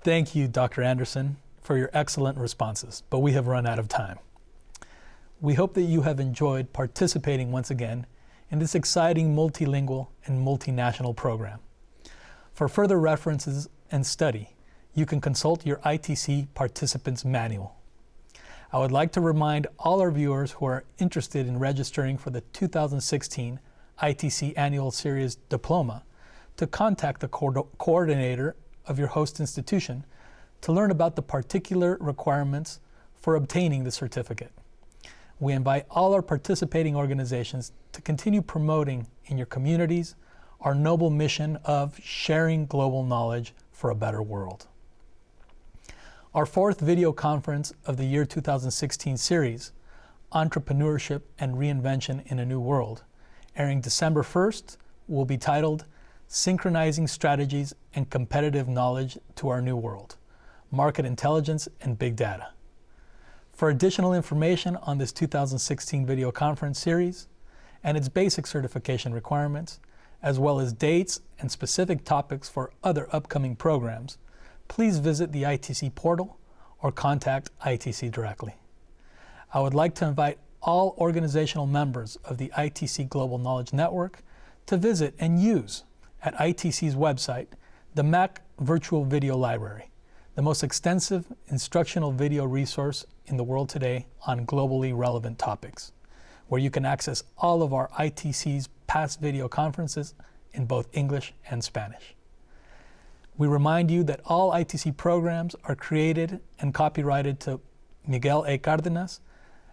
Thank you, Dr. Andersen, for your excellent responses, but we have run out of time. We hope that you have enjoyed participating once again in this exciting multilingual and multinational program. For further references and study, you can consult your ITC Participants Manual. I would like to remind all our viewers who are interested in registering for the 2016 ITC Annual Series Diploma to contact the coordinator of your host institution to learn about the particular requirements for obtaining the certificate. We invite all our participating organizations to continue promoting in your communities our noble mission of sharing global knowledge for a better world. Our fourth video conference of the year 2016 series, Entrepreneurship and Reinvention in a New World, airing December 1st, will be titled Synchronizing Strategies and Competitive Knowledge to Our New World, Market Intelligence and Big Data. For additional information on this 2016 video conference series and its basic certification requirements, as well as dates and specific topics for other upcoming programs, please visit the ITC portal or contact ITC directly. I would like to invite all organizational members of the ITC Global Knowledge Network to visit and use at ITC's website the MAC Virtual Video Library, the most extensive instructional video resource in the world today on globally relevant topics, where you can access all of our ITC's past video conferences in both English and Spanish. We remind you that all ITC programs are created and copyrighted to Miguel A. Cardenas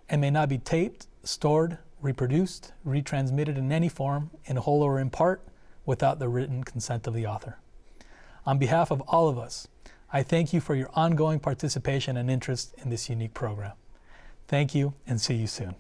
and may not be taped, stored, reproduced, retransmitted in any form, in whole or in part, without the written consent of the author. On behalf of all of us, I thank you for your ongoing participation and interest in this unique program. Thank you, and see you soon.